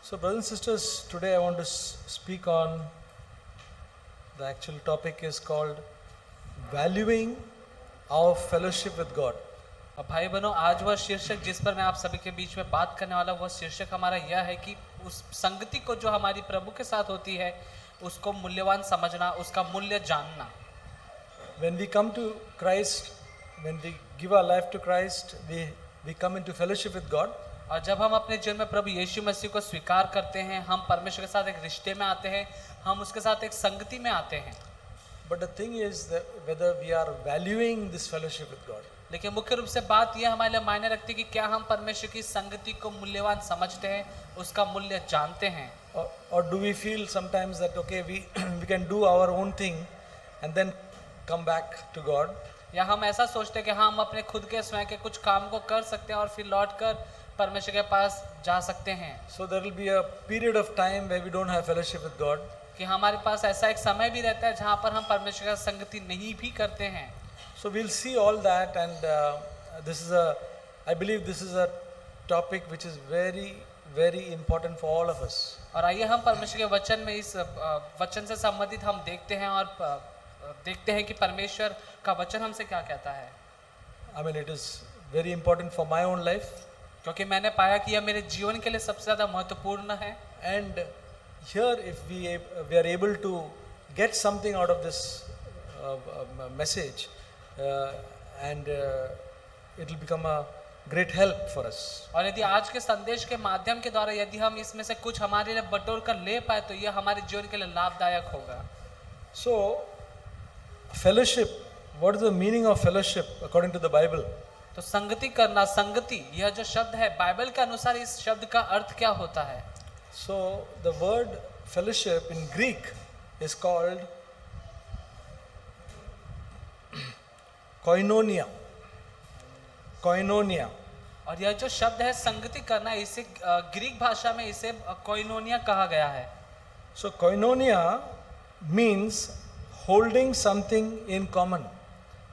So brothers and sisters, today I want to speak on, the actual topic is called valuing our fellowship with God. अब भाई बहनों, आज वह शीर्षक जिस पर मैं आप सभी के बीच में बात करने वाला वह शीर्षक हमारा यह है कि उस संगति को जो हमारी प्रभु के साथ होती है उसको मूल्यवान समझना, उसका मूल्य जानना। When we come to Christ, when we give our life to Christ, we come into fellowship with God. और जब हम अपने जीवन में प्रभु यीशु मसीह को स्वीकार करते हैं, हम परमेश्वर के साथ एक रिश्ते में आते हैं, हम उसके साथ एक संगति में आते हैं। But the thing is that whether we are valuing this fellowship with God. लेकिन मुख्य रूप से बात यह हमारे लिए मायने रखती है कि क्या हम परमेश्वर की संगति को मूल्यवान समझते हैं, उसका मूल्य जानते हैं। Or do we feel sometimes that okay, we can do our own thing and then come back to God? या हम ऐसा सोचते हैं कि हम अपने खुद के स्वयं के कुछ काम को कर सकते हैं और फिर लौटकर परमेश्वर के पास जा सकते हैं। So there will be a period of time where we don't have fellowship with God. कि हमारे पास ऐसा एक समय भी रहता है जहाँ पर हम परमेश्वर का संगति नहीं भी करते हैं। So we'll see all that, and I believe this is a topic which is very, very important for all of us. और आइए हम परमेश्वर के वचन में इस वचन से संबंधित हम देखते हैं और देखते हैं कि परमेश्वर का वचन हमसे क्या कहता है। I mean, it is very important for my own life. क्योंकि मैंने पाया कि यह मेरे जीवन के लिए सबसे ज़्यादा महत्वपूर्ण है। And here, if we are able to get something out of this message, and it will become a great help for us. और यदि आज के संदेश के माध्यम के द्वारा यदि हम इसमें से कुछ हमारे लिए बटोर कर ले पाए तो यह हमारे जीवन के लिए लाभदायक होगा। So, fellowship. What is the meaning of fellowship according to the Bible? तो संगति करना, संगति, यह जो शब्द है बाइबल के अनुसार इस शब्द का अर्थ क्या होता है? So the word fellowship in Greek is called koinonia. Koinonia. और यह जो शब्द है संगति करना, इसे ग्रीक भाषा में इसे कोइनोनिया कहा गया है। So koinonia means holding something in common.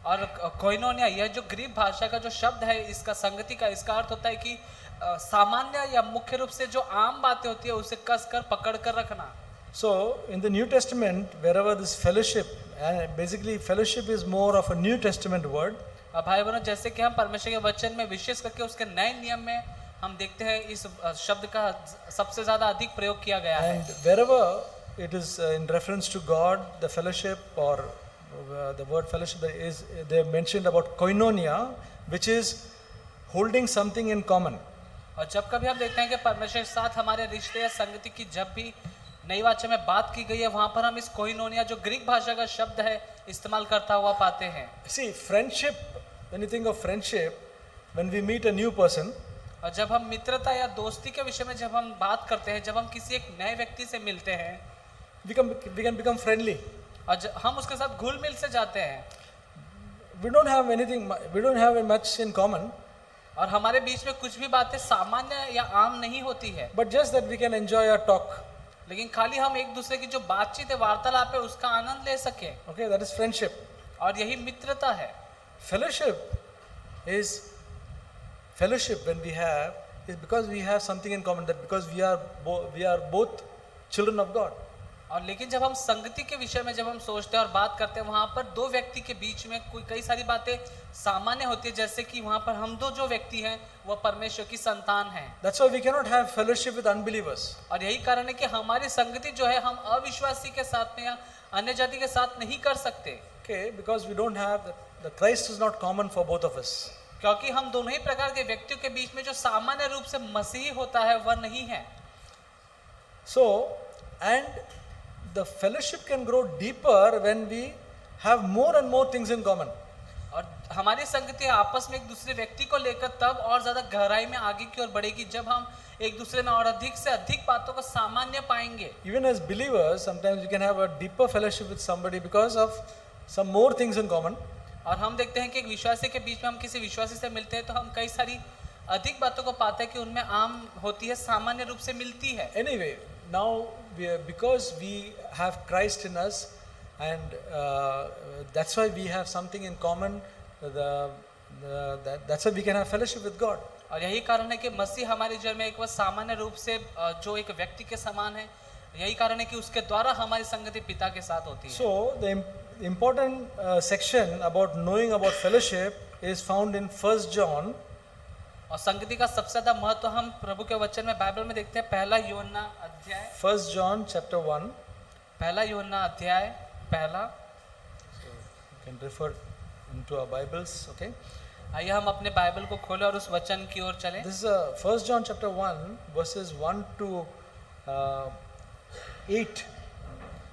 और कोइनोनिया, यह जो ग्रीक भाषा का जो शब्द है इसका संगति का इसका अर्थ होता है कि सामान्य या मुख्य रूप से जो आम बातें होती है उसे कस कर पकड़ कर रखना। So in the New Testament, wherever this fellowship, and basically fellowship is more of a New Testament word. अब भाई बहनों, जैसे कि हम परमेश्वर के वचन में विशेष करके उसके नए नियम में हम देखते हैं इस शब्द का सबसे ज्यादा अधिक प्रयोग किया गया है। And wherever it is in reference to God, the fellowship, or the word fellowship is, they mentioned about koinonia, which is holding something in common. और जब कभी हम देखते हैं कि परमेश्वर के साथ हमारे रिश्ते या संगति की जब भी नई वाचा में बात की गई है, वहां पर हम इस कोइनोनिया जो ग्रीक भाषा का शब्द है इस्तेमाल करता हुआ पाते हैं। See, friendship, when you think of friendship, when we meet a new person, और जब हम मित्रता या दोस्ती के विषय में जब हम बात करते हैं, जब हम किसी एक नए व्यक्ति से मिलते हैं, we can become friendly. और हम उसके साथ घुल मिल से जाते हैं। We don't have much in common. और हमारे बीच में कुछ भी बातें सामान्य या आम नहीं होती है। But just that we can enjoy our talk. लेकिन खाली हम एक दूसरे की जो बातचीत है, वार्तालाप है, उसका आनंद ले सके। Okay, that is friendship. और यही मित्रता है। Fellowship when we have is because we have something in common, that because we are both children of God. और लेकिन जब हम संगति के विषय में जब हम सोचते हैं और बात करते हैं, वहां पर दो व्यक्ति के बीच में कई सारी बातें सामान्य होती है, जैसे कि वहां पर हम दो जो व्यक्ति हैं वह परमेश्वर की संतान हैं। That's why we cannot have fellowship with unbelievers. और यही कारण है कि हमारी संगति जो है हम अविश्वासी के साथ में या अन्य जाति के साथ नहीं कर सकते। Okay, because we don't have the Christ is not common for both of us. क्योंकि हम दोनों ही प्रकार के व्यक्तियों के बीच में जो सामान्य रूप से मसीही होता है वह नहीं है। So, and the fellowship can grow deeper when we have more and more things in common. और हमारी संगति आपस में एक दूसरे व्यक्ति को लेकर तब और ज्यादा गहराई में आगे की ओर बढ़ेगी जब हम एक दूसरे में और अधिक से अधिक बातों को सामान्य पाएंगे। Even as believers, sometimes we can have a deeper fellowship with somebody because of some more things in common. और हम देखते हैं कि एक विश्वासी के बीच में हम किसी विश्वासी से मिलते हैं तो हम कई सारी अधिक बातों को पाते हैं कि उनमें आम होती है, सामान्य रूप से मिलती है। Anyway, now because we have Christ in us, and that's why we have something in common. that's why we can have fellowship with God. और यही कारण है कि मसीह हमारे जीवन में एक वह सामान्य रूप से जो एक व्यक्ति के समान है। यही कारण है कि उसके द्वारा हमारी संगति पिता के साथ होती है। So the important section about knowing about fellowship is found in 1 John. और संगति का सबसे ज्यादा महत्व हम प्रभु के वचन में बाइबल में देखते हैं। पहला यूहन्ना अध्याय 1 John chapter 1. पहला यूहन्ना अध्याय पहला। So you can refer into our Bibles, okay? आइए हम अपने बाइबल को खोलें और उस वचन की ओर चलें। This is 1 John chapter 1 verses 1 to 8.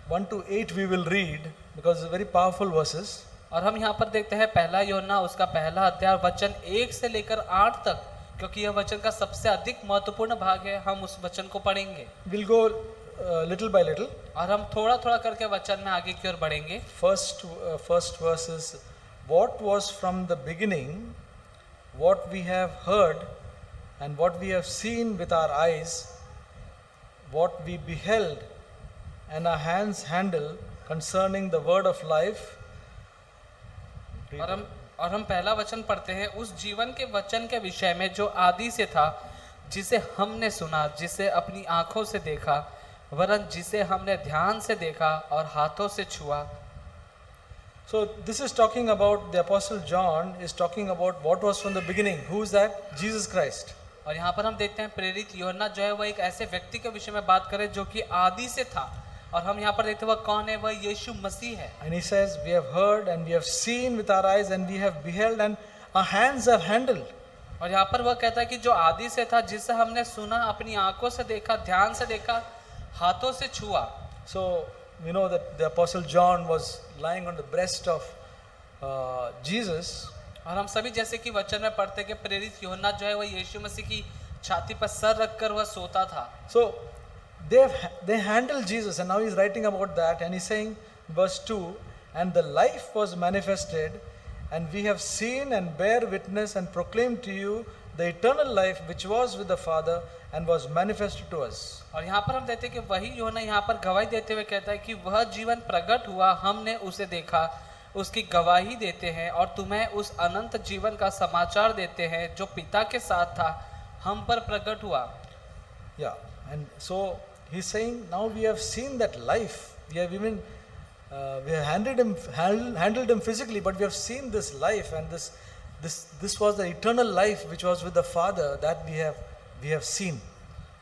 1 to 8 we will read because it's very powerful verses. और हम यहाँ पर देखते हैं पहला यूहन्ना उसका पहला अध्याय वचन 1 से लेकर 8 तक, क्योंकि यह वचन का सबसे अधिक महत्वपूर्ण भाग है। हम उस वचन को पढ़ेंगे। We'll go little by little. और हम थोड़ा थोड़ा करके वचन में आगे की ओर बढ़ेंगे। First verse is, what was from the beginning, what we have heard and what we have seen with our eyes, what we beheld and our hands handled concerning the word of life. और हम पहला वचन पढ़ते हैं, उस जीवन के वचन के विषय में जो आदि से था, जिसे हमने सुना, जिसे अपनी आंखों से देखा, वरन जिसे हमने ध्यान से देखा और हाथों से छुआ। So this is talking about, the Apostle John is talking about what was from the beginning. Who is that? Jesus Christ. और यहाँ पर हम देखते हैं प्रेरित यूहन्ना जो है वह एक ऐसे व्यक्ति के विषय में बात करे जो कि आदि से था। और हम यहाँ पर देखते हैं वह कौन है, वह यीशु मसीह है। And he says, we have heard and we have seen with our eyes and we have beheld and our hands have handled. और यहाँ पर वह कहता है कि जो आदि से था, जिसे हमने सुना, अपनी आंखों से देखा, ध्यान से देखा, हाथों से छुआ। So we know that the Apostle John was lying on the breast of Jesus. और हम सभी जैसे कि वचन में पढ़ते कि प्रेरित यूहन्ना जो है वह यीशु मसीह की छाती पर सर रखकर वह सोता था। So they handled Jesus, and now he's writing about that, and he's saying, verse 2, and the life was manifested, and we have seen and bear witness and proclaim to you the eternal life which was with the Father and was manifested to us. और यहाँ पर हम देखते हैं कि वही यूहन्ना यहाँ पर गवाही देते हुए कहता है कि वह जीवन प्रकट हुआ, हमने उसे देखा, उसकी गवाही देते हैं और तुम्हें उस अनंत जीवन का समाचार देते हैं जो पिता के साथ था, हम पर प्रकट हुआ। Yeah, and so he's saying now we have seen that life. We have even we have handled him physically, but we have seen this life, and this was the eternal life which was with the Father that we have seen.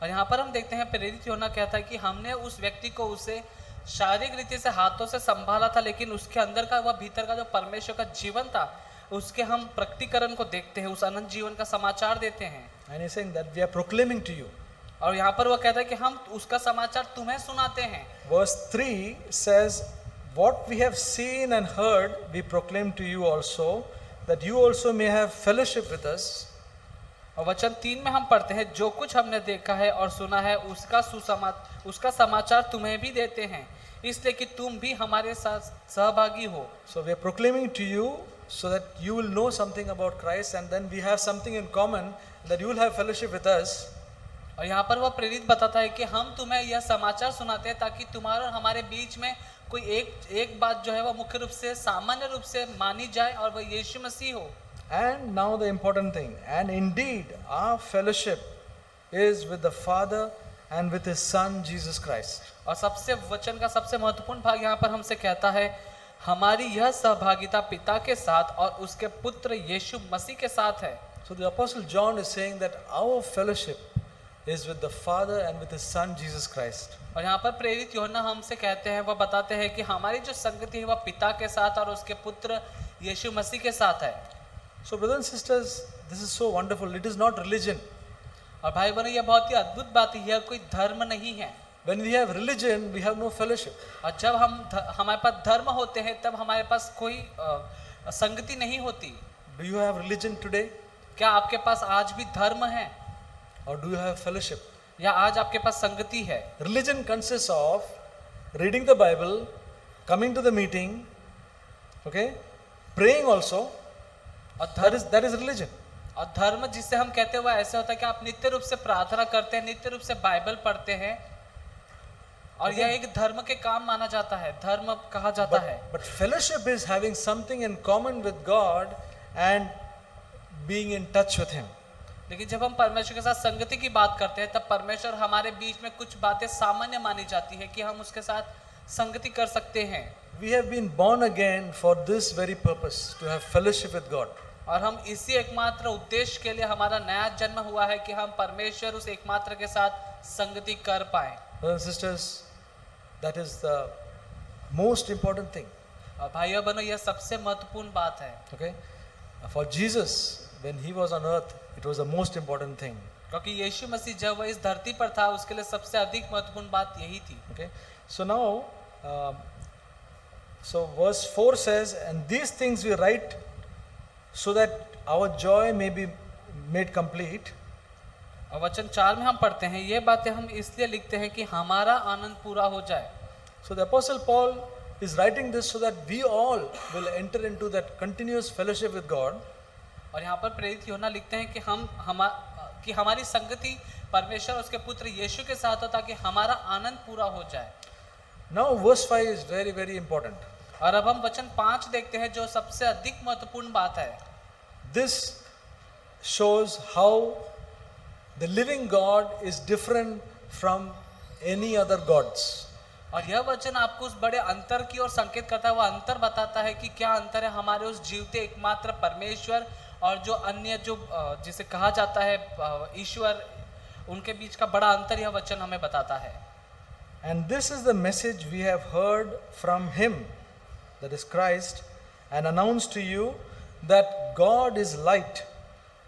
और यहाँ पर हम देखते हैं प्रेरित यूहन्ना कहता है कि हमने उस व्यक्ति को उसे शारीरिक रीति से हाथों से संभाला था, लेकिन उसके अंदर का वह भीतर का जो परमेश्वर का जीवन था उसके हम प्रकटीकरण को देखते हैं, उस अनंत जीवन का समाचार देते हैं। And he's saying that we are proclaiming to you. और यहाँ पर वह कहता है कि हम उसका समाचार तुम्हें सुनाते हैं। Verse 3 says, what we have seen and heard we proclaim to you also, that you also may have fellowship with us. और वचन 3 में हम पढ़ते हैं, जो कुछ हमने देखा है और सुना है उसका समाचार तुम्हें भी देते हैं, इसलिए कि तुम भी हमारे साथ सहभागी हो। So we are proclaiming to you so that you will know something about Christ, and then we have something in common, that you will have fellowship with us. और यहाँ पर वह प्रेरित बताता है कि हम तुम्हें यह समाचार सुनाते हैं ताकि तुम्हारा और हमारे बीच में कोई एक बात जो है वह मुख्य रूप से सामान्य रूप से मानी जाए और वह यीशु मसीह हो। And now the important thing, and indeed our fellowship is with the Father and with his Son Jesus Christ. और सबसे वचन का सबसे महत्वपूर्ण भाग यहाँ पर हमसे कहता है, हमारी यह सहभागिता पिता के साथ और उसके पुत्र यीशु मसीह के साथ है। So the Apostle John is saying that our fellowship is with the Father and with his Son Jesus Christ. और यहाँ पर प्रेरित यूहन्ना हमसे कहते हैं, वह बताते हैं कि हमारी जो संगति है वह पिता के साथ और उसके पुत्र यीशु मसीह के साथ है। So brothers and sisters, this is so wonderful. It is not religion. और भाई बहनों, यह बहुत ही अद्भुत बात है, यह कोई धर्म नहीं है। When we have religion, we have no fellowship. और जब हमारे पास धर्म होते हैं तब हमारे पास कोई संगति नहीं होती। Do you have religion today? क्या आपके पास आज भी धर्म है? Or do you have fellowship? या आज आपके पास संगति है? Religion consists of reading the Bible, coming to the meeting, okay, praying also. और That is religion. और धर्म जिसे हम कहते हैं वह ऐसे होता है कि आप नित्य रूप से प्रार्थना करते हैं, नित्य रूप से बाइबल पढ़ते हैं, और यह एक धर्म के काम माना जाता है, धर्म कहा जाता है। But fellowship is having something in common with God and being in touch with Him. लेकिन जब हम परमेश्वर के साथ संगति की बात करते हैं तब परमेश्वर हमारे बीच में कुछ बातें सामान्य मानी जाती है कि हम उसके साथ संगति कर सकते हैं। We have been born again for this very purpose, to have fellowship with God. और हम इसी एकमात्र उद्देश्य के लिए हमारा नया जन्म हुआ है कि हम परमेश्वर उस एकमात्र के साथ संगति कर पाए। Brothers and sisters, that is the most important thing. और भाइयों बहनों, यह सबसे महत्वपूर्ण बात है। Okay? For Jesus, when He was on earth, it was the most important thing. क्योंकि यीशु मसीह जब वह इस धरती पर था उसके लिए सबसे अधिक महत्वपूर्ण बात यही थी। Okay? So now, so verse 4 says, and these things we write so that our joy may be made complete. और वचन 4 में हम पढ़ते हैं, ये बातें हम इसलिए लिखते हैं कि हमारा आनंद पूरा हो जाए। So the Apostle Paul is writing this so that we all will enter into that continuous fellowship with God. और यहाँ पर प्रेरित यूहन्ना लिखते हैं कि हमारी संगति परमेश्वर उसके पुत्र यीशु के साथ हो ताकि हमारा आनंद पूरा हो जाए। Now verse 5 is very, very important. और अब हम वचन 5 देखते हैं जो सबसे अधिक महत्वपूर्ण बात है। This shows how the living God is different from any other gods. और यह वचन आपको उस बड़े अंतर की ओर संकेत करता है। वह अंतर बताता है कि क्या अंतर है हमारे उस जीवते एकमात्र परमेश्वर और जो अन्य जो जिसे कहा जाता है ईश्वर, उनके बीच का बड़ा अंतर यह वचन हमें बताता है। And this is the message we have heard from Him, that is Christ, and announced to you, that God is light,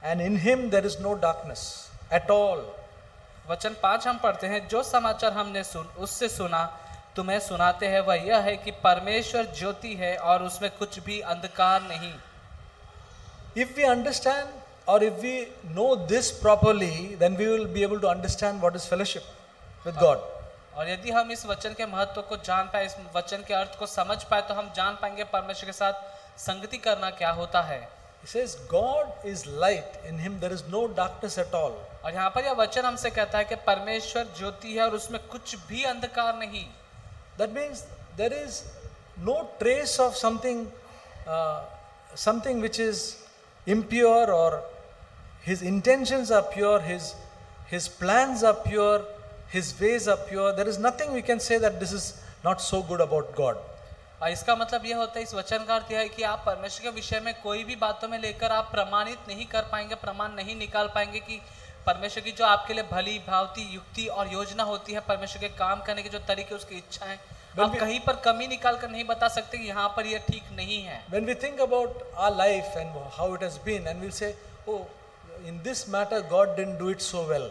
and in Him there is no darkness at all. वचन 5 हम पढ़ते हैं, जो समाचार हमने उससे सुना तुम्हें सुनाते हैं वह यह है कि परमेश्वर ज्योति है और उसमें कुछ भी अंधकार नहीं। If we understand or if we know this properly, then we will be able to understand what is fellowship with God. और यदि हम इस वचन के महत्व को जान पाए, इस वचन के अर्थ को समझ पाए, तो हम जान पाएंगे परमेश्वर के साथ संगति करना क्या होता है। He says God is light, in Him there is no darkness at all. और यहाँ पर यह वचन हमसे कहता है कि परमेश्वर ज्योति है और उसमें कुछ भी अंधकार नहीं। That means there is no trace of something which is impure, or His intentions are pure, His plans are pure, His ways are pure. There is nothing we can say that this is not so good about God. और इसका मतलब यह होता है, इस वचन का अर्थ यह है कि आप परमेश्वर के विषय में कोई भी बातों में लेकर आप प्रमाणित नहीं कर पाएंगे, प्रमाण नहीं निकाल पाएंगे कि परमेश्वर की जो आपके लिए भली भांति युक्ति और योजना होती है, परमेश्वर के काम करने के जो तरीके, उसकी इच्छाएं, आप कहीं पर कमी निकाल कर नहीं बता सकते कि यहाँ पर यह ठीक नहीं है। When we think about our life and how it has been, and we'll say, oh, in this matter God didn't do it so well.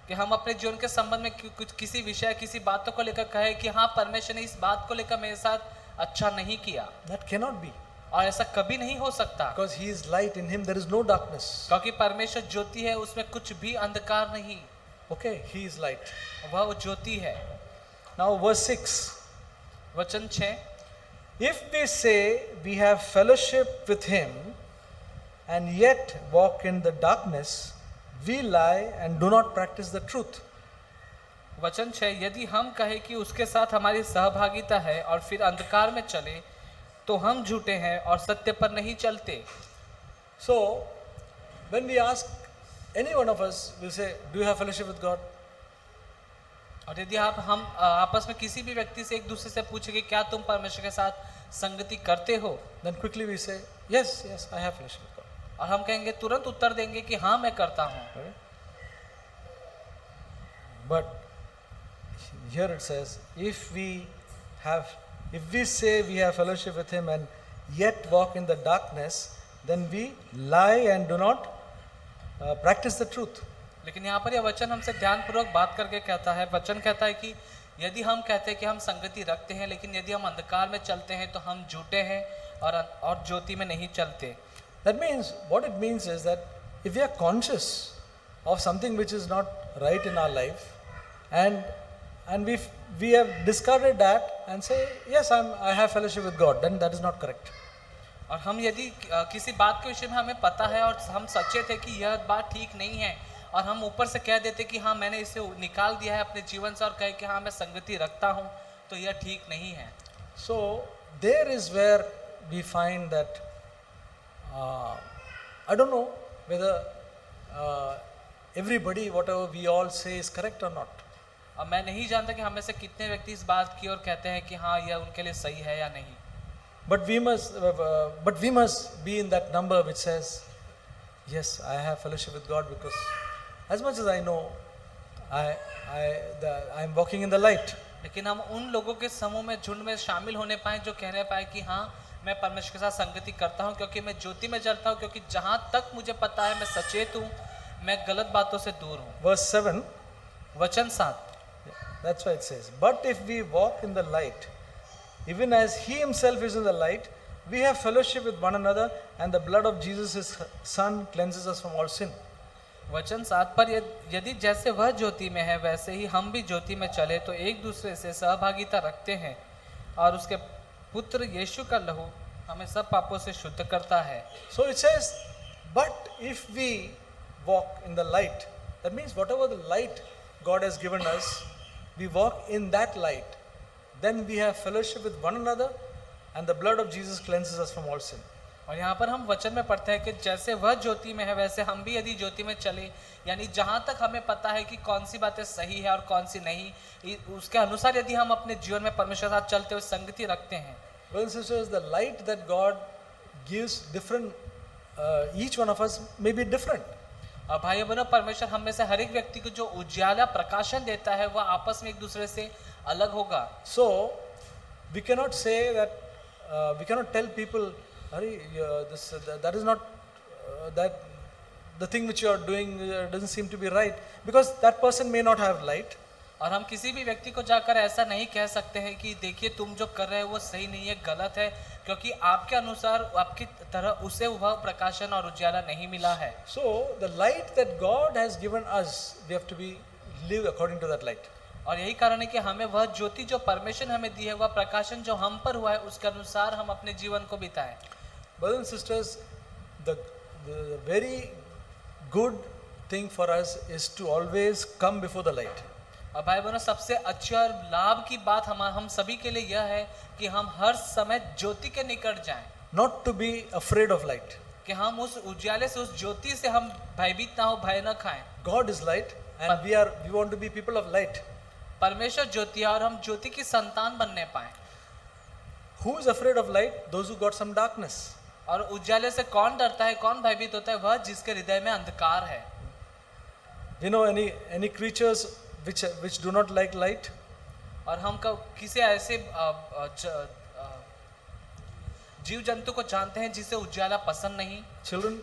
कि हम अपने जीवन के संबंध में कुछ किसी विषय, किसी बातों को लेकर कहे कि हाँ परमेश्वर ने इस बात को लेकर मेरे साथ अच्छा नहीं किया। That cannot be. और ऐसा कभी नहीं हो सकता। Because He is light, in Him there is no darkness. क्योंकि परमेश्वर ज्योति है, उसमें कुछ भी अंधकार नहीं। Okay, He is light. वह ज्योति है। Now verse 6. वचन 6, If we say we have fellowship with Him and yet walk in the darkness, we lie and do not practice the truth. वचन 6, यदि हम कहें कि उसके साथ हमारी सहभागिता है और फिर अंधकार में चले तो हम झूठे हैं और सत्य पर नहीं चलते। So, when we ask any one of us, we'll say, do you have fellowship with God? और यदि हम आपस में किसी भी व्यक्ति से एक दूसरे से पूछेंगे क्या तुम परमेश्वर के साथ संगति करते हो, Then quickly we say, yes, I have fellowship with God. और हम कहेंगे, तुरंत उत्तर देंगे कि हाँ मैं करता हूँ। Right? But here it says, if we say we have fellowship with Him and yet walk in the darkness, then we lie and do not practice the truth. लेकिन यहाँ पर यह वचन हमसे ध्यानपूर्वक बात करके कहता है, वचन कहता है कि यदि हम कहते हैं कि हम संगति रखते हैं, लेकिन यदि हम अंधकार में चलते हैं तो हम झूठे हैं और ज्योति में नहीं चलते। That means, what it means is that if we are conscious of something which is not right in our life, and we have discarded that and say, yes, I have fellowship with God, then that is not correct. और हम यदि किसी बात के विषय में हमें पता है और हम सचेत है कि यह बात ठीक नहीं है, और हम ऊपर से कह देते कि हाँ मैंने इसे निकाल दिया है अपने जीवन से और कहे कि हाँ मैं संगति रखता हूँ, तो यह ठीक नहीं है। So there is where we find that I don't know, whether everybody, whatever we all say, is correct or not. अब मैं नहीं जानता कि हमें से कितने व्यक्ति इस बात की ओर कहते हैं कि हाँ यह उनके लिए सही है या नहीं, But we must be in that number which says, yes, I have fellowship with God because as much as I know, I am walking in the light. लेकिन हम उन लोगों के समूह में, झुंड में शामिल होने पाए जो कहने पाए कि हाँ मैं परमेश्वर के साथ संगति करता हूँ, क्योंकि मैं ज्योति में जलता हूँ, क्योंकि जहाँ तक मुझे पता है मैं सचेत हूँ, मैं गलत बातों से दूर हूँ। Verse 7, वचन 7, that's why it says, but if we walk in the light, even as he himself is in the light, we have fellowship with one another, and the blood of Jesus his son cleanses us from all sin. वचन 7 पर यदि जैसे वह ज्योति में है वैसे ही हम भी ज्योति में चले तो एक दूसरे से सहभागिता रखते हैं, और उसके पुत्र यीशु का लहू हमें सब पापों से शुद्ध करता है। So it says, but if we walk in the light, that means whatever the light God has given us, we walk in that light, then we have fellowship with one another, and the blood of Jesus cleanses us from all sin. और यहाँ पर हम वचन में पढ़ते हैं कि जैसे वह ज्योति में है वैसे हम भी यदि ज्योति में चले, यानी जहाँ तक हमें पता है कि कौन सी बातें सही है और कौन सी नहीं, उसके अनुसार यदि हम अपने जीवन में परमेश्वर के साथ चलते हुए संगति रखते हैं। Brothers and sisters, the light that God gives different, each one of us may be different. और भाई बहनों, परमेश्वर हम में से हर एक व्यक्ति को जो उजाला प्रकाशन देता है वह आपस में एक दूसरे से अलग होगा। So we cannot say that, we cannot tell people, that is not that the thing which you are doing doesn't seem to be right, because that person may not have light. और हम किसी भी व्यक्ति को जाकर ऐसा नहीं कह सकते हैं कि देखिए तुम जो कर रहे हो वो सही नहीं है, गलत है, क्योंकि आपके अनुसार आपकी तरह उसे वह प्रकाशन और उजाला नहीं मिला है। So the light that God has given us, we have to live according to that light. और यही कारण है कि हमें वह ज्योति जो परमेश्वर ने हमें दी है, वह प्रकाशन जो हम पर हुआ है, उसके अनुसार हम अपने जीवन को बिताएं। Brothers and sisters, the very good thing for us is to always come before the light. और भाई बहनों, सबसे अच्छी और लाभ की बात हम सभी के लिए यह है कि हम हर समय ज्योति के निकट जाएं। Not to be afraid of light. कि हम उस उजाले से, उस ज्योति से हम भयभीत ना हो, भय न खाएं। God is light, and we want to be people of light. परमेश्वर ज्योति है और हम ज्योति की संतान बनने पाए। Who is afraid of light? Those who got some darkness. और उजाले से कौन डरता है, कौन भयभीत होता है? वह जिसके हृदय में अंधकार है। You know any creatures which do not like light? और हम किसी ऐसे जीव जंतु को जानते हैं जिसे उजाला पसंद नहीं? Children,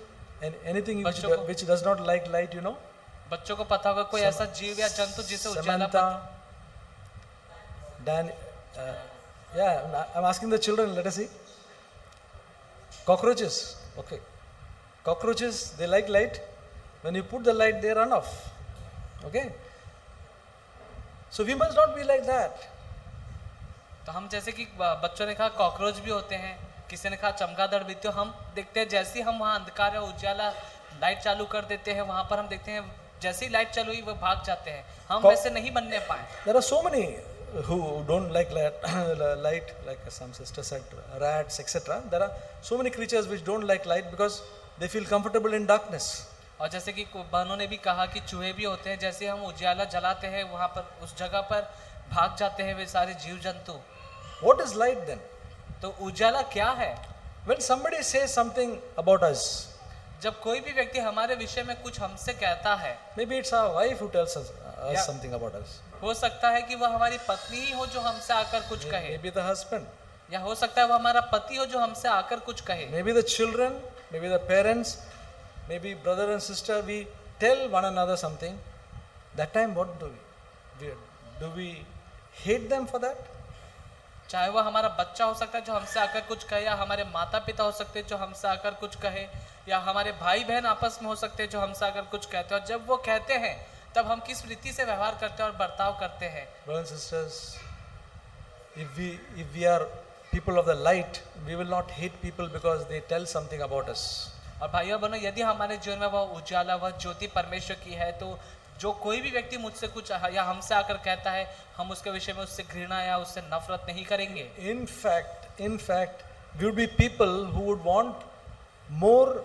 anything which does not like light, you know? बच्चों को पता होगा कोई ऐसा जीव या जंतु जिसे उजाला Samantha, Dan, yeah, I'm asking the children, let us see. Cockroaches, okay. Cockroaches, they like light. When you put the light, they run off. Okay. So we must not be like that. तो हम जैसे कि बच्चों ने कहा cockroach भी होते हैं, किसी ने कहा चमगादड़ भी, तो हम देखते हैं जैसे ही हम वहाँ अंधकार या उजाला लाइट चालू कर देते हैं, वहाँ पर हम देखते हैं जैसे ही लाइट चालू हुई वो भाग जाते हैं। हम वैसे नहीं बनने पाए। There are so many who don't like light, like some sister said, rats, etc. There are so many creatures which don't like light because they feel comfortable in darkness. और जैसे कि बहनों ने भी कहा कि चूहे भी होते हैं, जैसे हम उजाला जलाते हैं वहाँ पर उस जगह पर भाग जाते हैं वे सारे जीव जंतु। What is light then? तो उजाला क्या है? When somebody says something about us, जब कोई भी व्यक्ति हमारे विषय में कुछ हमसे कहता है, maybe it's our wife who tells us something about us. हो सकता है कि वह हमारी पत्नी ही हो जो हमसे आकर कुछ कहे, Maybe the husband, या हो सकता है वह हमारा पति हो जो हमसे आकर कुछ कहे। maybe the children, maybe the parents, maybe brother and sister, we tell one another something. That time what do we? Do we hate them for that? चाहे वह हमारा बच्चा हो सकता है जो हमसे आकर कुछ कहे, या हमारे माता पिता हो सकते हैं जो हमसे आकर कुछ कहे, या हमारे भाई बहन आपस में हो सकते हैं जो हमसे आकर कुछ कहते हैं। और जब वो कहते हैं तब हम किस रीति से व्यवहार करते हैं और बर्ताव करते हैं। Brothers and sisters, if we are people of the light, we will not hate people because they tell something about us. और भाइयों बहनों, यदि हमारे जीवन में वह उजाला, वह ज्योति परमेश्वर की है, तो जो कोई भी व्यक्ति मुझसे कुछ या हमसे आकर कहता है, हम उसके विषय में उससे घृणा या उससे नफरत नहीं करेंगे। In fact, we would be people who would want more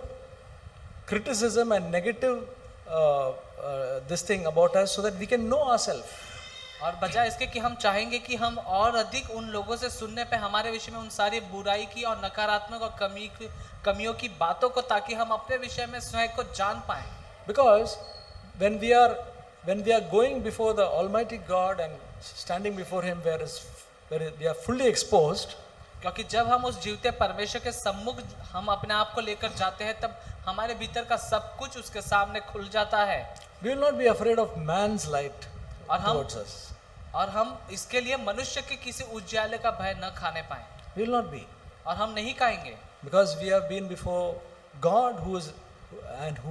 criticism and negative this thing about us so that we can know ourselves. और बजाय इसके कि हम चाहेंगे कि हम और अधिक उन लोगों से सुनने पे हमारे विषय में उन सारी बुराई की और नकारात्मक और कमियों की बातों को, ताकि हम अपने विषय में स्वयं को जान पाएं. Because when we are going before the Almighty God and standing before Him, where we are fully exposed, क्योंकि जब हम उस जीवते परमेश्वर के सम्मुख हम अपने आप को लेकर जाते हैं, तब हमारे भीतर का सब कुछ उसके सामने खुल जाता है. we will not be afraid of man's light towards us. और हम इसके लिए मनुष्य के किसी उज्याले का भय न खाने पाए. We will not be, और हम नहीं खाएंगे, because we have been before God who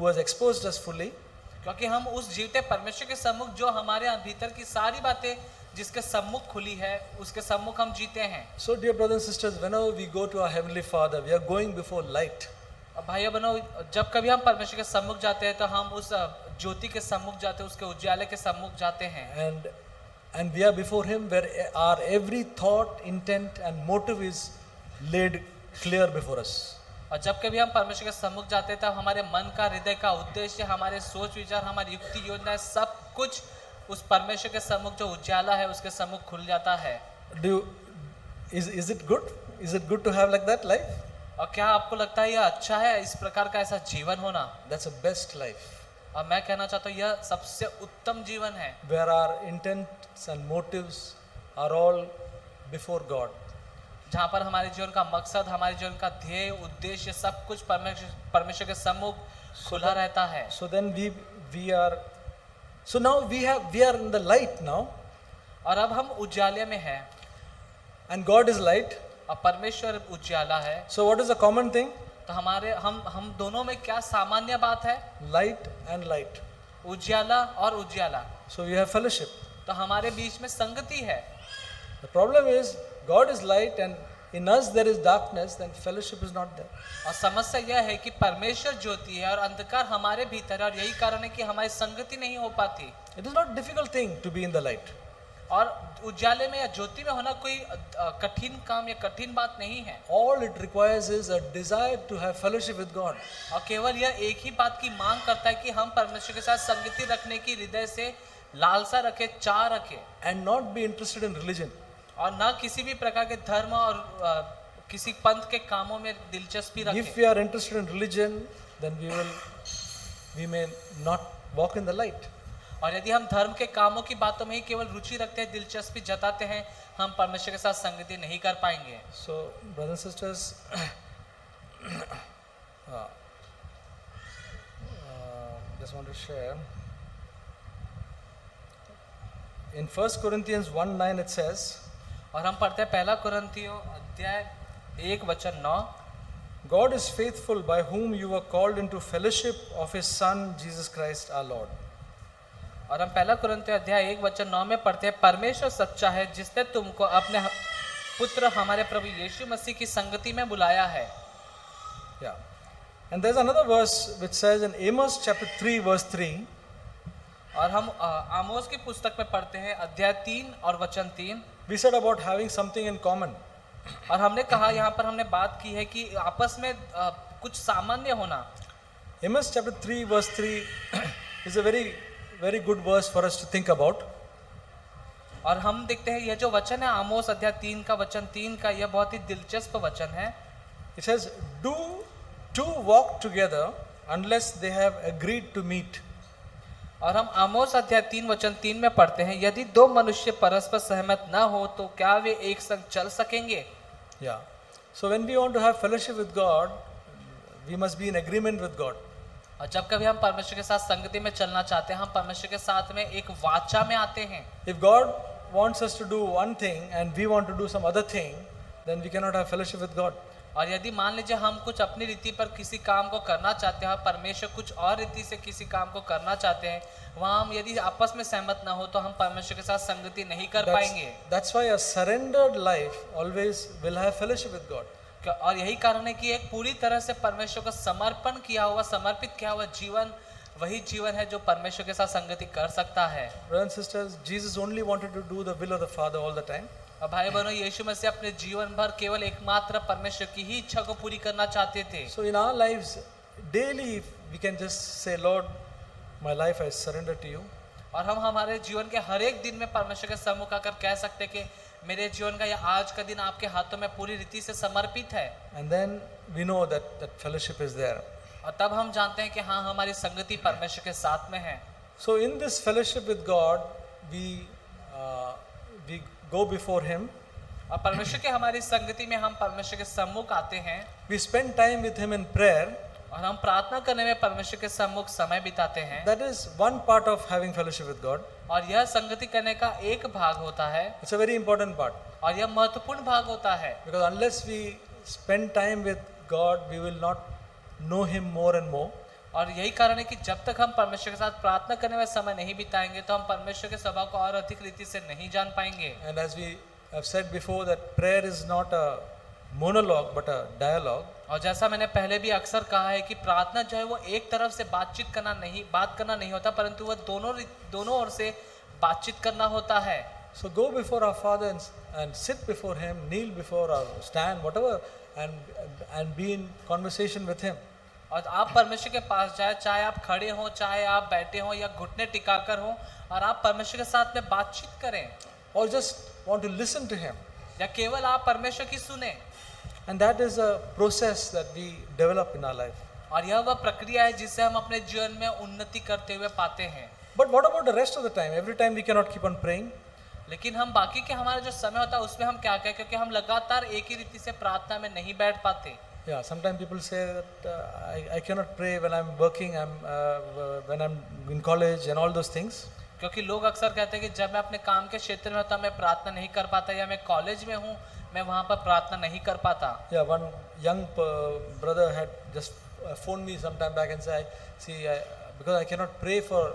has exposed us fully. क्योंकि हम उस जीवते परमेश्वर के सम्मुख, जो हमारे भीतर की सारी बातें जिसके सम्मुख खुली है, उसके सम्मुख हम जीते हैं. So dear brothers and sisters, whenever we go to our Heavenly Father, we are going before light. अब भाइयों बहनों, जब कभी हम परमेश्वर के सम्मुख जाते हैं तो हम उस ज्योति के सम्मुख जाते हैं, उसके उज्याले के सम्मुख जाते हैं. And we are before Him, where our every thought, intent and motive is laid clear before us. और जब कभी हम परमेश्वर के सम्मुख जाते हैं, तब हमारे मन का, हृदय का उद्देश्य, हमारे सोच विचार, हमारी युक्ति योजनाएं, सब कुछ उस परमेश्वर के सम्मुख जो उज्याला है उसके सम्मुख खुल जाता है. Is it good? Is it good to have like that life? और क्या आपको लगता है यह अच्छा है, इस प्रकार का ऐसा जीवन होना? That's a best life. और मैं कहना चाहता हूँ यह सबसे उत्तम जीवन है, where our intents and motives are all before God. जहाँ पर हमारे जीवन का मकसद, हमारे जीवन का ध्येय, उद्देश्य, सब कुछ परमेश्वर के सम्मुख खुला रहता है. So then now we are in the light now. और अब हम उज्याले में हैं. And God is light. और परमेश्वर उज्याला है. So what is the common thing? तो हम दोनों में क्या सामान्य बात है? Light and light. उज्याला और उज्याला. So we have fellowship. तो हमारे बीच में संगति है. The problem is God is light and in us there is darkness, then fellowship is not there. और समस्या यह है कि परमेश्वर ज्योति है और अंधकार हमारे भीतर है, और यही कारण है कि हमारी संगति नहीं हो पाती. It is not a difficult thing to be in the light. और उज्याले में या ज्योति में होना कोई कठिन काम या कठिन बात नहीं है. All it requires is a desire to have fellowship with God. और केवल यह एक ही बात की मांग करता है कि हम परमेश्वर के साथ संगति रखने की हृदय से लालसा रखे, चाह रखे. And not be interested in religion. और ना किसी भी प्रकार के धर्म और किसी पंथ के कामों में दिलचस्पी रखे. If we are interested in religion, then we may not walk in the light. और यदि हम धर्म के कामों की बातों में ही केवल रुचि रखते हैं, दिलचस्पी जताते हैं, हम परमेश्वर के साथ संगति नहीं कर पाएंगे. So brothers and sisters, just want to share. In 1 Corinthians 1:9 it says, और हम पढ़ते हैं पहला कुरिन्थियों अध्याय 1:9. God is faithful, by whom you were called into fellowship of His Son Jesus Christ our Lord. और हम पहला कुरिन्थियों अध्याय 1:9 में पढ़ते हैं, परमेश्वर सच्चा है जिसने तुमको अपने पुत्र हमारे प्रभु यीशु मसीह की संगति में बुलाया है. Yeah. And there's another verse which says in Amos chapter 3 verse 3. और हम आमोस की पुस्तक में पढ़ते हैं अध्याय 3 और वचन 3. We said about having something in common. और हमने कहा, यहाँ पर हमने बात की है कि आपस में कुछ सामान्य होना. Amos chapter 3 verse 3 is a very good verse for us to think about. और हम देखते हैं यह जो वचन है आमोस अध्याय 3 का वचन 3 का, यह बहुत ही दिलचस्प वचन है. It says, "Do two walk together unless they have agreed to meet." और हम आमोस अध्याय 3 वचन 3 में पढ़ते हैं, यदि दो मनुष्य परस्पर सहमत न हो तो क्या वे एक संग चल सकेंगे? Yeah. So when we want to have fellowship with God, we must be in agreement with God. और जब कभी हम परमेश्वर के साथ संगति में चलना चाहते हैं, हम परमेश्वर के साथ में एक वाचा में आते हैं. If God wants us to do one thing and we want to do some other thing, then we cannot have fellowship with God. और यदि मान लीजिए हम कुछ अपनी रीति पर किसी काम को करना चाहते हैं, परमेश्वर कुछ और रीति से किसी काम को करना चाहते हैं, वहाँ हम यदि आपस में सहमत ना हो तो हम परमेश्वर के साथ संगति नहीं कर पाएंगे. That's why a surrendered life always will have fellowship with God. और यही कारण है कि एक पूरी तरह से परमेश्वर को समर्पण किया हुआ, समर्पित किया हुआ जीवन वही जीवन है जो परमेश्वर के साथ संगति कर सकता है. Brothers and sisters, Jesus only wanted to do the will of the Father all the time. और भाई बहनों, यीशु मसीह अपने जीवन भर केवल एकमात्र परमेश्वर की ही इच्छा को पूरी करना चाहते थे. So in our lives, daily we can just say, Lord, my life I surrender to you. और हम हमारे जीवन के हर एक दिन में परमेश्वर के सम्मुख आकर कह सकते हैं कि मेरे जीवन का या आज का दिन आपके हाथों में पूरी रीति से समर्पित है. And then we know that fellowship is there. और तब हम जानते हैं कि हाँ, हमारी संगति परमेश्वर के साथ में है. So in this fellowship with God, we go before Him. और परमेश्वर के हमारी संगति में हम परमेश्वर के सम्मुख आते हैं. We spend time with Him in prayer. और हम प्रार्थना करने में परमेश्वर के सम्मुख समय बिताते हैं. That is one part of having fellowship with God. और यह संगति करने का एक भाग होता है. It's a very important part. और यह महत्वपूर्ण भाग होता है. Because unless we spend time with God, we will not know Him more and more. और यही कारण है कि जब तक हम परमेश्वर के साथ प्रार्थना करने में समय नहीं बिताएंगे तो हम परमेश्वर के स्वभाव को और अधिक रीति से नहीं जान पाएंगे. And as we have said before, that prayer is not a monologue but a dialogue. और जैसा मैंने पहले भी अक्सर कहा है कि प्रार्थना जो है वो एक तरफ से बात करना नहीं होता, परंतु वह दोनों ओर से बातचीत करना होता है. So go before our Father and sit before Him, kneel before or stand, whatever, and be in conversation with Him. और आप परमेश्वर के पास जाए, चाहे आप खड़े हो, चाहे आप बैठे हो या घुटने टिकाकर हो, और आप परमेश्वर के साथ में बातचीत करें. Or just want to listen to Him. या केवल आप परमेश्वर की सुने. And that is a process that we develop in our life. और यह वह प्रक्रिया है जिससे हम अपने जीवन में उन्नति करते हुए पाते हैं. But what about the rest of the time? Every time we cannot keep on praying. लेकिन हम बाकी के हमारा जो समय होता है उसमें हम क्या कहें, क्योंकि हम लगातार एक ही रीति से प्रार्थना में नहीं बैठ पाते. Yeah, sometimes people say that I cannot pray when I'm working, when I'm in college and all those things. क्योंकि लोग अक्सर कहते हैं कि जब मैं अपने काम के क्षेत्र में होता मैं प्रार्थना नहीं कर पाता, या मैं कॉलेज में हूँ मैं वहाँ पर प्रार्थना नहीं कर पाता. Yeah, one young brother had just phoned me some time back and said, because I cannot pray for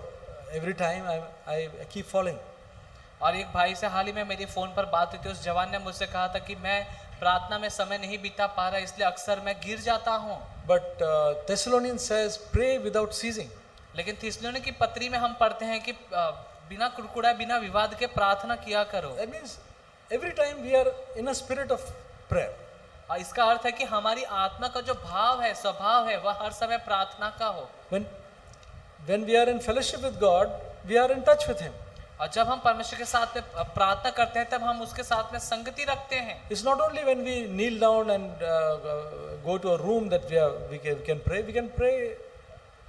every time, I keep falling. और एक भाई से हाल ही में मेरी फ़ोन पर बात हुई थी. उस जवान ने मुझसे कहा था कि मैं प्रार्थना में समय नहीं बिता पा रहा, इसलिए अक्सर मैं गिर जाता हूँ. But Thessalonians says, pray without ceasing. लेकिन थिस्सलुनी की पत्री में हम पढ़ते हैं कि बिना कुड़कुड़ाए, बिना विवाद के प्रार्थना किया करो. That means every time we are in a spirit of prayer. और इसका अर्थ है कि हमारी आत्मा का जो भाव है, स्वभाव है, वह हर समय प्रार्थना का हो. When we are in fellowship with God, we are in touch with Him. और जब हम परमेश्वर के साथ में प्रार्थना करते हैं तब हम उसके साथ में संगति रखते हैं. It's not only when we kneel down and go to a room that we can pray. We can pray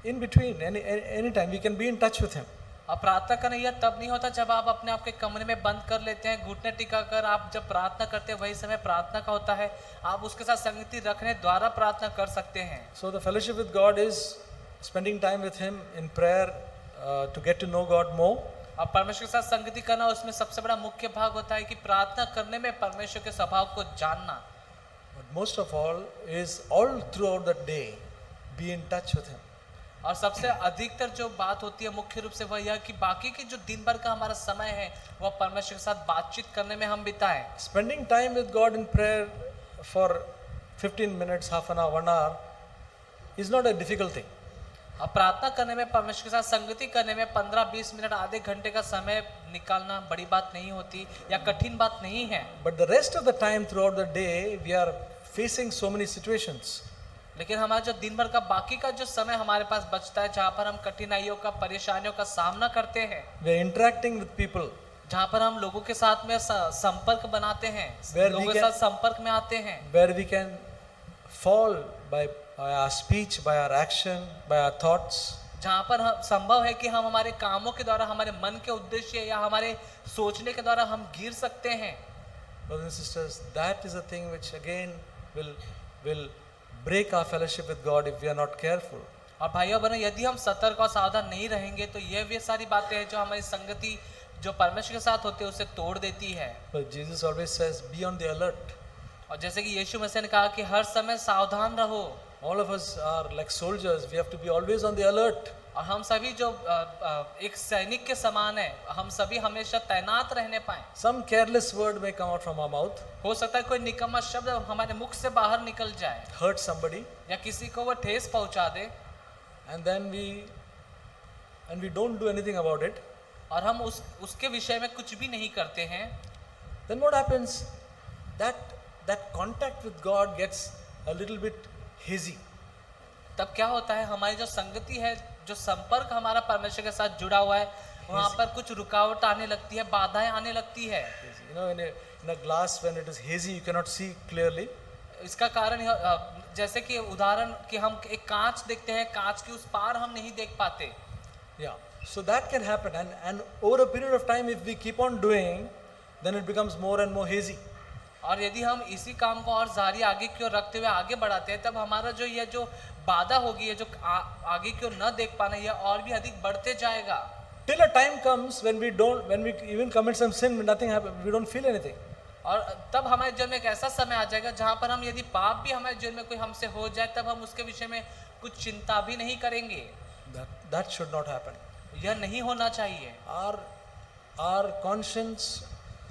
in between, any time. We can be in touch with Him. अब प्रार्थना करना यह तब नहीं होता जब आप अपने आप के कमरे में बंद कर लेते हैं, घुटने टिका कर आप जब प्रार्थना करते हैं वही समय प्रार्थना का होता है. आप उसके साथ संगति रखने द्वारा प्रार्थना कर सकते हैं. So the fellowship with God is spending time with Him in prayer to get to know God more. अब परमेश्वर के साथ संगति करना उसमें सबसे बड़ा मुख्य भाग होता है कि प्रार्थना करने में परमेश्वर के स्वभाव को जानना. But most of all is all throughout the day be in touch with Him. और सबसे अधिकतर जो बात होती है मुख्य रूप से वह यह कि बाकी की जो दिन भर का हमारा समय है वह परमेश्वर के साथ बातचीत करने में हम बिताएं. Spending time with God in prayer for 15 minutes, half an hour, 1 hour is not a difficult thing. अब प्रार्थना करने में, परमेश्वर के साथ संगति करने में 15-20 मिनट, आधे घंटे का समय निकालना बड़ी बात नहीं होती या कठिन बात नहीं है. But the rest of the time throughout the day we are facing so many situations. लेकिन हमारा जो दिन भर का बाकी का जो समय हमारे पास बचता है, जहाँ पर हम कठिनाइयों का, परेशानियों का सामना करते हैं, We are interacting with people. जहाँ पर हम लोगों के साथ में संपर्क बनाते हैं, लोगों के साथ संपर्क में आते हैं, where we can fall by our speech, by our action, by our thoughts. जहाँ पर संभव है कि हम हमारे कामों के द्वारा, हमारे मन के उद्देश्य या हमारे सोचने के द्वारा हम गिर सकते हैं. Brothers and sisters, that is a thing which again will break our fellowship with God if we are not careful. और भाइयों बहनों, यदि हम सतर्क और सावधान नहीं रहेंगे तो ये वे सारी बातें हैं जो हमारी संगति जो परमेश्वर के साथ होती है उसे तोड़ देती है. But Jesus always says, be on the alert. और जैसे कि यीशु मसीह ने कहा कि हर समय सावधान रहो. All of us are like soldiers. We have to be always on the alert. और हम सभी जो एक सैनिक के समान है, हम सभी हमेशा तैनात रहने पाए. Some careless word may come out from our mouth. हो सकता है कोई निकम्मा शब्द हमारे मुख से बाहर निकल जाए, Hurt somebody, या किसी को वो ठेस पहुंचा दे, and then we don't do anything about it. और हम उसके विषय में कुछ भी नहीं करते हैं. Then what happens? That contact with God gets a little bit hazy. तब क्या होता है, हमारी जो संगति है, जो संपर्क हमारा परमेश्वर के साथ जुड़ा हुआ है, वहाँ पर कुछ रुकावट आने लगती है, बाधाएं आने लगती है। You know, in a glass when it is hazy, you cannot see clearly. इसका कारण जैसे कि उदाहरण कि हम एक कांच देखते हैं, कांच के उस पार हम नहीं देख पाते। Yeah. So that can happen, and over a period of time, if we keep on doing, then it becomes more and more hazy. और यदि हम इसी काम को और जारी आगे की ओर रखते हुए आगे बढ़ाते हैं, तब हमारा जो ये जो बाधा होगी, ये जो आगे की ओर न देख पाना, ये और भी अधिक बढ़ते जाएगा। Till a time comes when we even commit some sin, nothing happens, we don't feel anything. और तब हमारे जीवन में एक ऐसा समय आ जाएगा जहाँ पर हम यदि पाप भी हमारे जीवन में कोई हमसे हो जाए, तब हम उसके विषय में कुछ चिंता भी नहीं करेंगे। That should not happen. यह नहीं होना चाहिए। Our conscience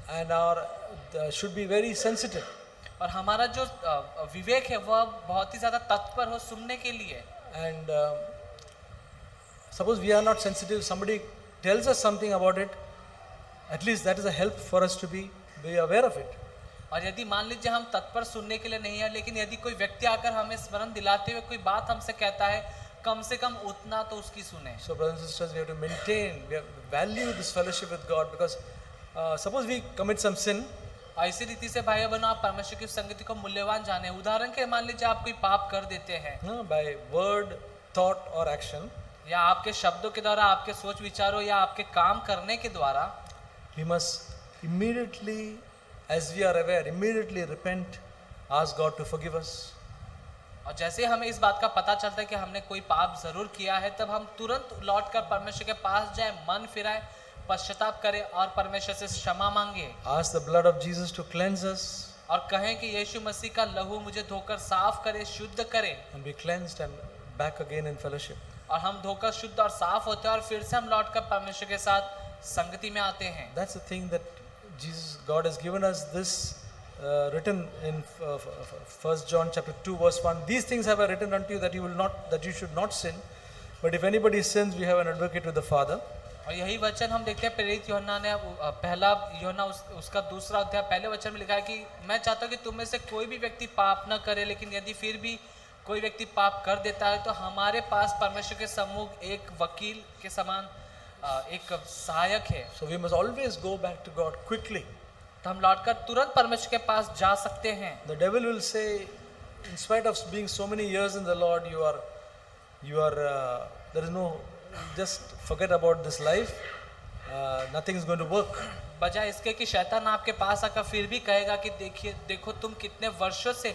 and our should be very sensitive. और हमारा जो विवेक है वह बहुत ही ज्यादा तत्पर हो सुनने के लिए। And suppose we are not sensitive, somebody tells us something about it, at least that is a help for us to be aware of it. और यदि मान लीजिए हम तत्पर सुनने के लिए नहीं है, लेकिन यदि कोई व्यक्ति आकर हमें स्मरण दिलाते हुए कोई बात हमसे कहता है, कम से कम उतना तो उसकी सुने। So brothers and sisters, we have to maintain, we have to value this fellowship with God, because suppose we commit some sin. और इसी रीति से भाइयों बहनों, आप परमेश्वर की संगति को मूल्यवान जाने। उदाहरण के मान लीजिए आप कोई पाप कर देते हैं, By word, thought or action, या आपके शब्दों के द्वारा, आपके सोच विचारों या आपके काम करने के द्वारा, we must immediately, as we are aware, immediately repent, ask God to forgive us. और जैसे हमें इस बात का पता चलता है कि हमने कोई पाप जरूर किया है, तब हम तुरंत लौटकर परमेश्वर के पास जाए, मन फिराए, पश्चाताप करें और परमेश्वर से क्षमा मांगे। Ask the blood of Jesus to cleanse us. और कहें कि यीशु मसीह का लहू मुझे धोकर साफ करे, शुद्ध करे। And be cleansed and back again in fellowship. और हम धोकर शुद्ध और साफ होते हैं और फिर से हम लौटकर परमेश्वर के साथ संगति में आते हैं। That's the thing that God has given us this written in 1 John chapter 2 verse 1. These things have I written unto you that you should not sin. But if anybody sins, we have an advocate with the Father. और यही वचन हम देखते हैं प्रेरित यूहन्ना ने पहला यूहन्ना उसका दूसरा अध्याय पहले वचन में लिखा है कि मैं चाहता हूँ कि तुम में से कोई भी व्यक्ति पाप न करे, लेकिन यदि फिर भी कोई व्यक्ति पाप कर देता है तो हमारे पास परमेश्वर के सम्मुख एक वकील के समान एक सहायक है। So we must always go back to God quickly. तो हम लौटकर तुरंत परमेश्वर के पास जा सकते हैं। The devil will say, in spite of being so many years in the Lord, there is no, just forget about this life. Nothing is going to work. बजाय इसके कि शैतान आपके पास आकर फिर भी कहेगा कि देखो तुम कितने वर्षों से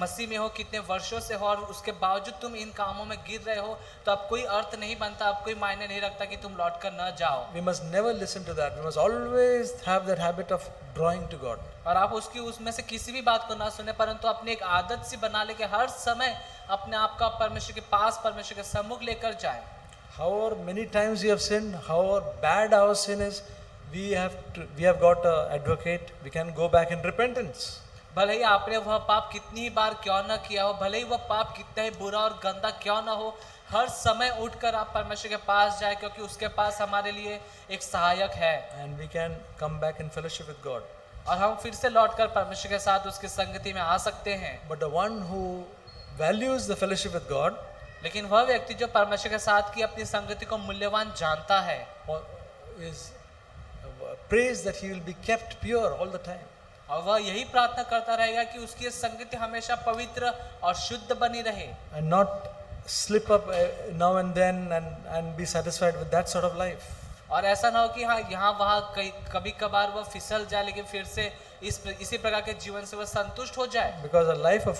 मसीह में हो, कितने वर्षों से हो, और उसके बावजूद तुम इन कामों में गिर रहे हो, तो अब कोई अर्थ नहीं बनता, अब कोई मायने नहीं रखता कि तुम लौटकर न जाओ। We must never listen to that. We must always have that habit of drawing to God. और आप उसमें से किसी भी बात को ना सुने, परंतु अपनी एक आदत सी बना ले कि हर समय अपने आप का परमेश्वर के पास, परमेश्वर के सम्मुख लेकर जाए। However many times we have sinned, however bad our sin is, we have got an advocate. We can go back in repentance. भले ही आपने वह पाप कितनी ही बार क्यों न किया हो, भले ही वह पाप कितना ही बुरा और गंदा क्यों न हो, हर समय उठकर आप परमेश्वर के पास जाए, क्योंकि उसके पास हमारे लिए एक सहायक है। And we can come back in fellowship with God. और हम फिर से लौटकर परमेश्वर के साथ उसकी संगति में आ सकते हैं। But the one who values the fellowship with God, लेकिन वह व्यक्ति जो परमेश्वर के साथ की अपनी संगति को मूल्यवान जानता है, prays that he will be kept pure all the time. और वह यही प्रार्थना करता रहेगा कि उसकी संगति हमेशा पवित्र और शुद्ध बनी रहे, And not slip up now and then and be satisfied with that sort of life. और ऐसा ना हो कि हाँ यहाँ वहाँ कभी कभार वह फिसल जाए, लेकिन फिर से इसी प्रकार के जीवन से वह संतुष्ट हो जाए। Because a life of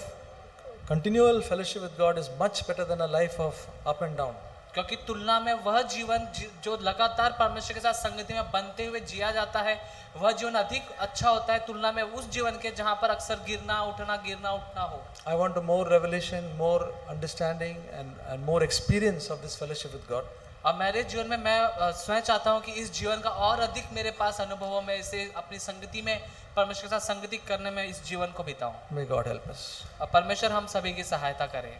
continual fellowship with God is much better than a life of up and down. क्योंकि तुलना में वह जीवन जो लगातार परमेश्वर के साथ संगति में बनते हुए जिया जाता है, वह जीवन अधिक अच्छा होता है तुलना में उस जीवन के जहाँ पर अक्सर गिरना उठना हो। I want more revelation, more understanding and more experience of this fellowship with God. और मेरे जीवन में मैं स्वयं चाहता हूँ कि इस जीवन का और अधिक मेरे पास अनुभव हो, मैं इसे अपनी संगति में परमेश्वर के साथ संगति करने में इस जीवन को बिताऊं। May God help us. और परमेश्वर हम सभी की सहायता करे।